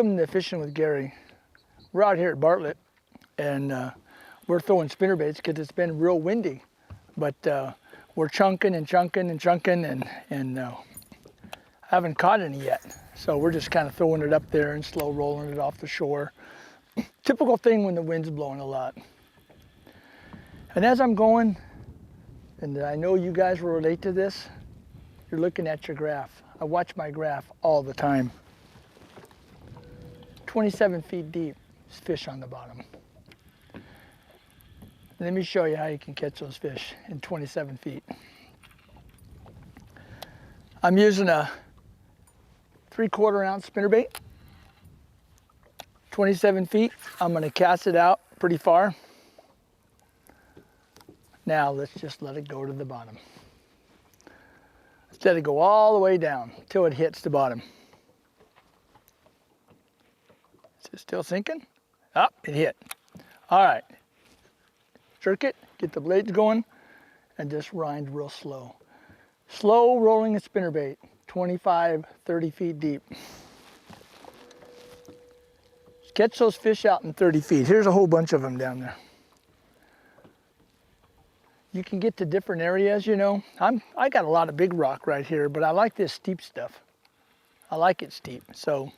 Welcome to Fishing with Gary. We're out here at Bartlett, and we're throwing spinnerbaits because it's been real windy. But we're chunking and chunking and chunking, and haven't caught any yet. So we're just kind of throwing it up there and slow rolling it off the shore. Typical thing when the wind's blowing a lot. And as I'm going, and I know you guys will relate to this, you're looking at your graph. I watch my graph all the time. 27 feet deep, there's fish on the bottom. Let me show you how you can catch those fish in 27 feet. I'm using a 3/4 ounce spinnerbait, 27 feet. I'm gonna cast it out pretty far. Now let's just let it go to the bottom. Let's let it go all the way down till it hits the bottom. Is it still sinking? Oh, it hit. All right, jerk it, get the blades going, and just wind real slow. Slow rolling a spinnerbait, 25, 30 feet deep. Catch those fish out in 30 feet. Here's a whole bunch of them down there. You can get to different areas, you know. I got a lot of big rock right here, but I like this steep stuff. I like it steep, so.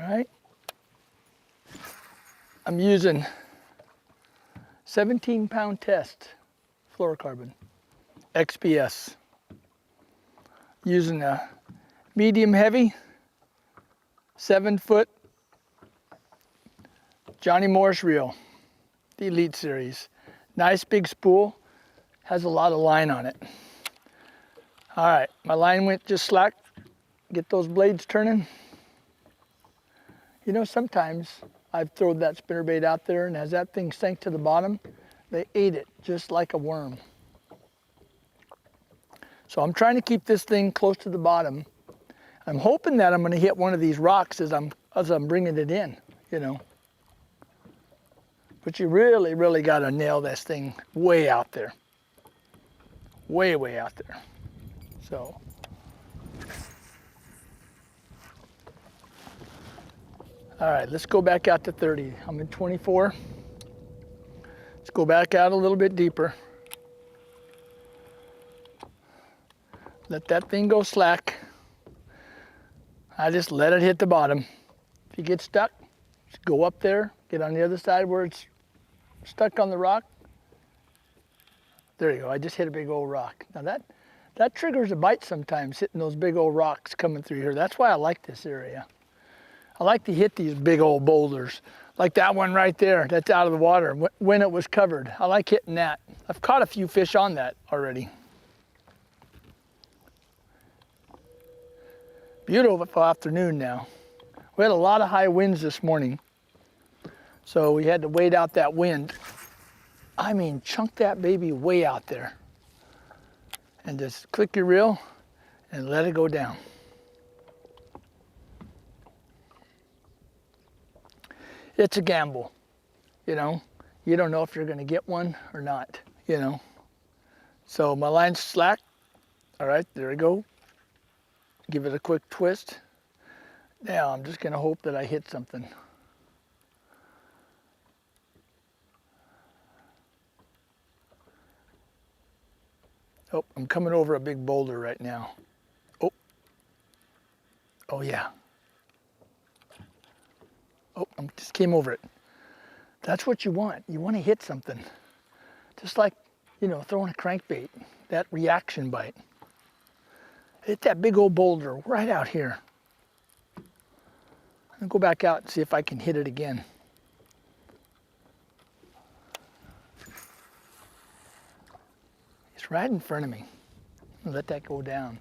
All right. I'm using 17-pound test fluorocarbon, XPS. Using a medium heavy, 7-foot Johnny Morris reel, the Elite Series. Nice big spool, has a lot of line on it. All right, my line went just slack. Get those blades turning. You know, sometimes I've thrown that spinnerbait out there, and as that thing sank to the bottom, they ate it just like a worm. So I'm trying to keep this thing close to the bottom. I'm hoping that I'm going to hit one of these rocks as I'm bringing it in, you know. But you really, really got to nail this thing way out there. Way, way out there. So. All right, let's go back out to 30. I'm in 24. Let's go back out a little bit deeper. Let that thing go slack. I just let it hit the bottom. If you get stuck, just go up there, get on the other side where it's stuck on the rock. There you go, I just hit a big old rock. Now that triggers a bite sometimes, hitting those big old rocks coming through here. That's why I like this area. I like to hit these big old boulders, like that one right there, that's out of the water when it was covered. I like hitting that. I've caught a few fish on that already. Beautiful afternoon now. We had a lot of high winds this morning, so we had to wait out that wind. I mean, chunk that baby way out there. And just click your reel and let it go down. It's a gamble, you know. You don't know if you're gonna get one or not, you know. So my line's slack. All right, there we go. Give it a quick twist. Now I'm just gonna hope that I hit something. Oh, I'm coming over a big boulder right now. Oh, oh yeah. Oh, I just came over it. That's what you want. You want to hit something. Just like, you know, throwing a crankbait, that reaction bite. Hit that big old boulder right out here. I'll go back out and see if I can hit it again. It's right in front of me. I'll let that go down.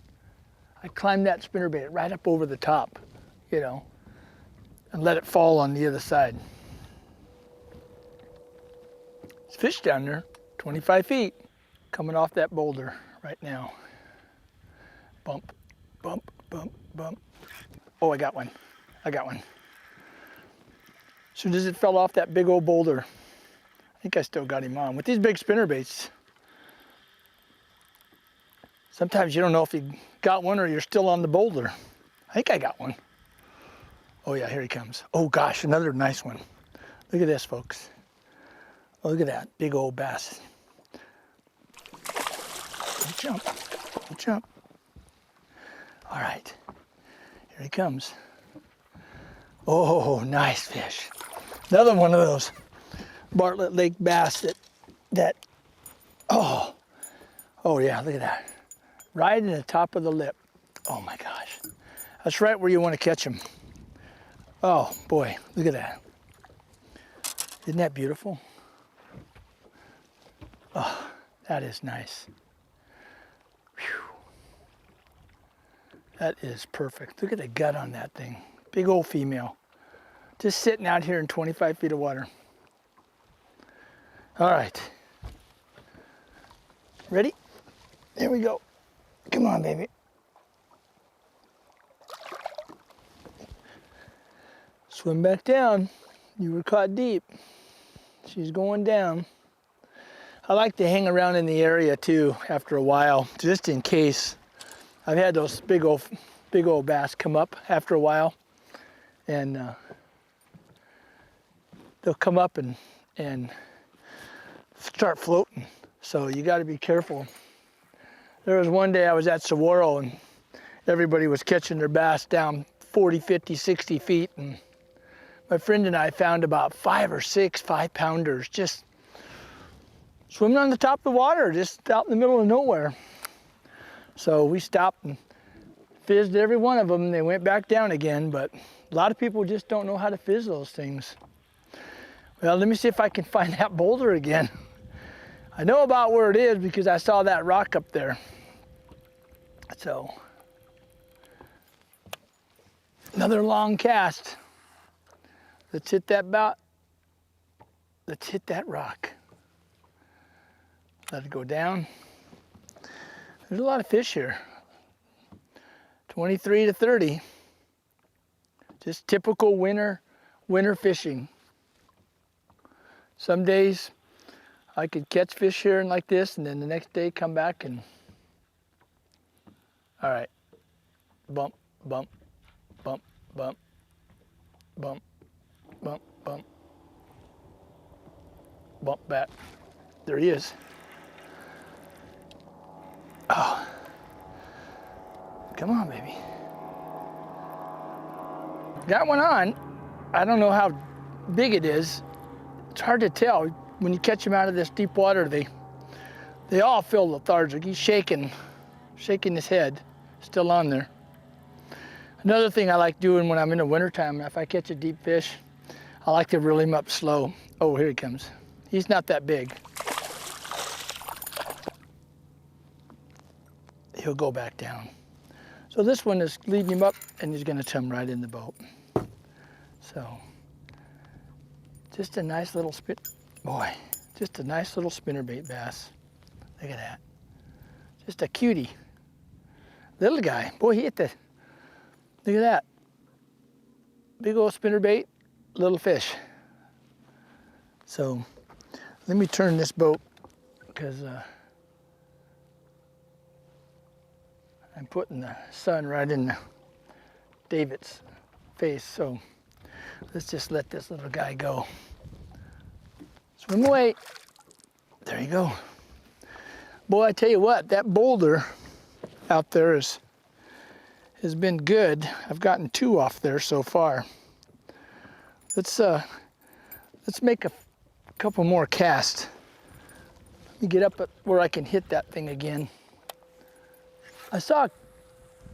I climbed that spinnerbait right up over the top, you know, and let it fall on the other side. There's fish down there, 25 feet, coming off that boulder right now. Bump, bump, bump, bump. Oh, I got one. I got one. As soon as it fell off that big old boulder, I think I still got him on. With these big spinnerbaits, Sometimes you don't know if you got one or you're still on the boulder. I think I got one. Oh yeah, here he comes. Oh gosh, another nice one. Look at this, folks. Oh, look at that, big old bass. Don't jump, don't jump. All right, here he comes. Oh, nice fish. Another one of those Bartlett Lake bass oh yeah, look at that. Right in the top of the lip. Oh my gosh. That's right where you want to catch them. Oh boy, look at that. Isn't that beautiful? Oh, that is nice. Whew. That is perfect. Look at the gut on that thing. Big old female. Just sitting out here in 25 feet of water. All right. Ready? There we go. Come on, baby. Swim back down. You were caught deep. She's going down. I like to hang around in the area too after a while, just in case. I've had those big old bass come up after a while, and they'll come up and start floating. So you got to be careful. There was one day I was at Saguaro and everybody was catching their bass down 40, 50, 60 feet, and my friend and I found about 5 or 6 5-pounders just swimming on the top of the water, just out in the middle of nowhere. So we stopped and fizzed every one of them, and they went back down again, but a lot of people just don't know how to fizz those things. Well, let me see if I can find that boulder again. I know about where it is because I saw that rock up there. So, another long cast. Let's hit that bout. Let's hit that rock. Let it go down. There's a lot of fish here. 23 to 30. Just typical winter fishing. Some days I could catch fish here and like this, and then the next day come back and, all right, bump, bump, bump, bump, bump, bump, bump, bump back. There he is. Oh, come on, baby. Got one on. I don't know how big it is. It's hard to tell. When you catch them out of this deep water, they all feel lethargic. He's shaking his head, still on there. Another thing I like doing when I'm in the wintertime, if I catch a deep fish, I like to reel him up slow. Oh, here he comes. He's not that big. He'll go back down. So this one is leading him up, and he's gonna come right in the boat. So, just a nice little boy, just a nice little spinnerbait bass. Look at that. Just a cutie. Little guy. Boy, he hit the, look at that. Big old spinnerbait, little fish. So, let me turn this boat because I'm putting the sun right in David's face. So, let's just let this little guy go. Swim away. There you go. Boy, I tell you what, that boulder out there has been good. I've gotten 2 off there so far. Let's make a couple more casts. Let me get up where I can hit that thing again. I saw,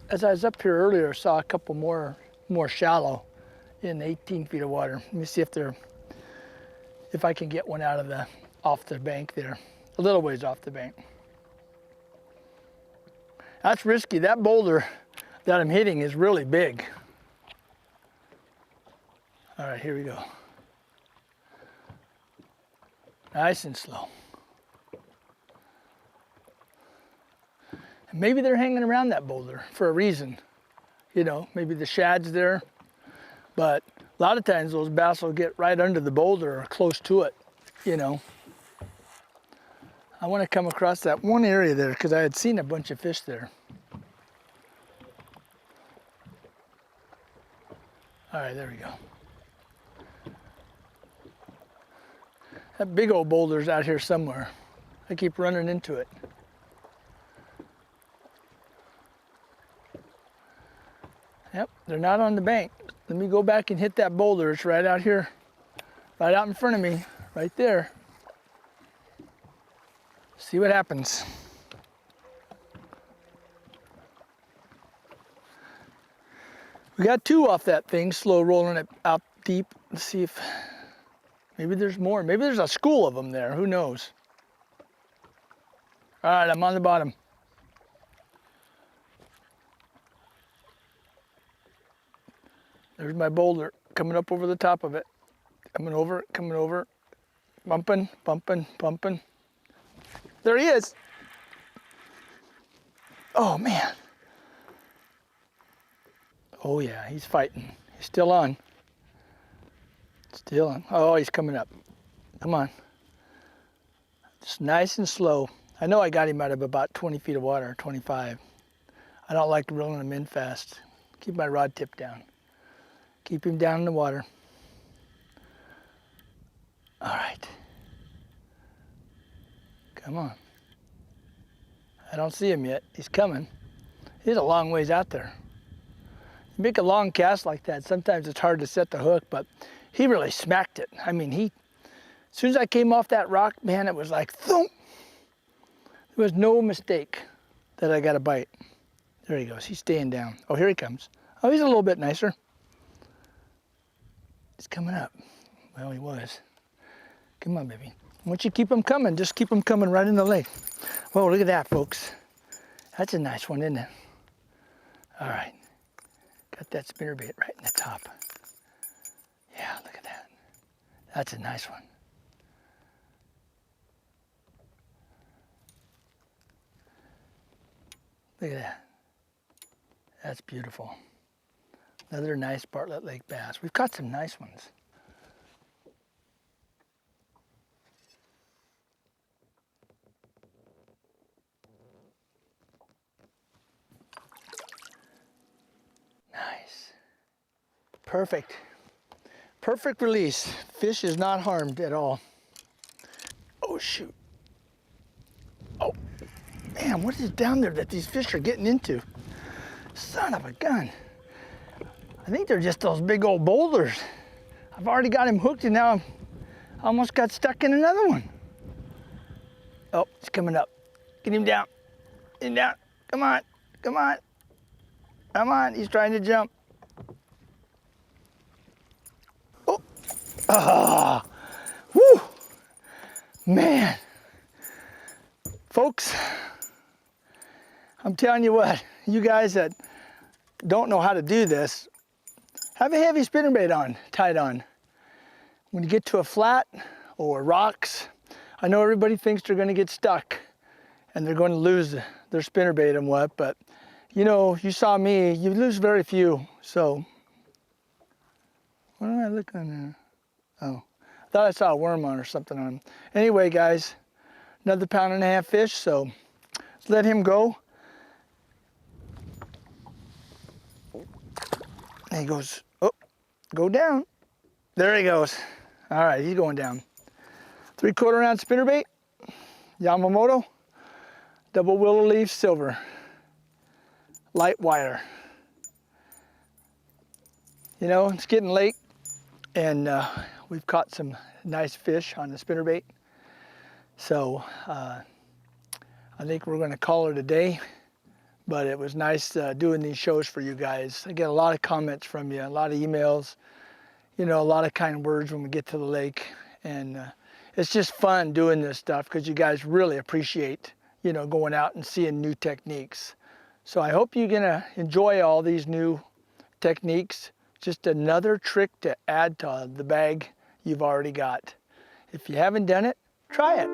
as I was up here earlier, I saw a couple more shallow in 18 feet of water. Let me see if I can get one out of off the bank there, a little ways off the bank. That's risky. That boulder that I'm hitting is really big. All right, here we go. Nice and slow. And maybe they're hanging around that boulder for a reason. You know, maybe the shad's there, but a lot of times those bass will get right under the boulder or close to it, you know. I want to come across that one area there because I had seen a bunch of fish there. All right, there we go. That big old boulder's out here somewhere. I keep running into it. Yep, they're not on the bank. Let me go back and hit that boulder. It's right out here, right out in front of me, right there. See what happens. We got 2 off that thing, slow rolling it out deep. Let's see if maybe there's more. Maybe there's a school of them there. Who knows? All right, I'm on the bottom. There's my boulder coming up over the top of it. Coming over, bumping, bumping, bumping. There he is. Oh, man. Oh, yeah, he's fighting. He's still on. Still on. Oh, he's coming up. Come on. Just nice and slow. I know I got him out of about 20 feet of water, 25. I don't like reeling him in fast. Keep my rod tip down. Keep him down in the water. All right. Come on. I don't see him yet. He's coming. He's a long ways out there. You make a long cast like that, sometimes it's hard to set the hook, but he really smacked it. I mean, as soon as I came off that rock, man, it was like, thump. There was no mistake that I got a bite. There he goes. He's staying down. Oh, here he comes. Oh, he's a little bit nicer. He's coming up. Well, he was. Come on, baby. Once you keep him coming, just keep him coming right in the lake. Whoa, look at that, folks. That's a nice one, isn't it? All right. Got that spinnerbait right in the top. Yeah, look at that. That's a nice one. Look at that. That's beautiful. Another nice Bartlett Lake bass. We've caught some nice ones. Nice. Perfect. Perfect release. Fish is not harmed at all. Oh, shoot. Oh, man, what is down there that these fish are getting into? Son of a gun. I think they're just those big old boulders. I've already got him hooked and now I almost got stuck in another one. Oh, he's coming up. Get him down. Get him down. Come on. Come on. Come on. He's trying to jump. Oh. Ah. Woo. Man. Folks, I'm telling you what, you guys that don't know how to do this, have a heavy spinnerbait on, tied on. When you get to a flat or rocks, I know everybody thinks they're gonna get stuck and they're going to lose their spinnerbait and what, but you know, you saw me, you lose very few, so. What am I looking at? Oh, I thought I saw a worm on or something on him. Anyway, guys, another 1.5 pound fish, so let's let him go. And he goes, oh, go down. There he goes. All right, he's going down. 3/4 ounce spinnerbait, Yamamoto, double willow leaf silver, light wire. You know, it's getting late and we've caught some nice fish on the spinnerbait. So I think we're gonna call it a day. But it was nice doing these shows for you guys. I get a lot of comments from you, a lot of emails, you know, a lot of kind words when we get to the lake. And it's just fun doing this stuff because you guys really appreciate, you know, going out and seeing new techniques. So I hope you're gonna enjoy all these new techniques. Just another trick to add to the bag you've already got. If you haven't done it, try it.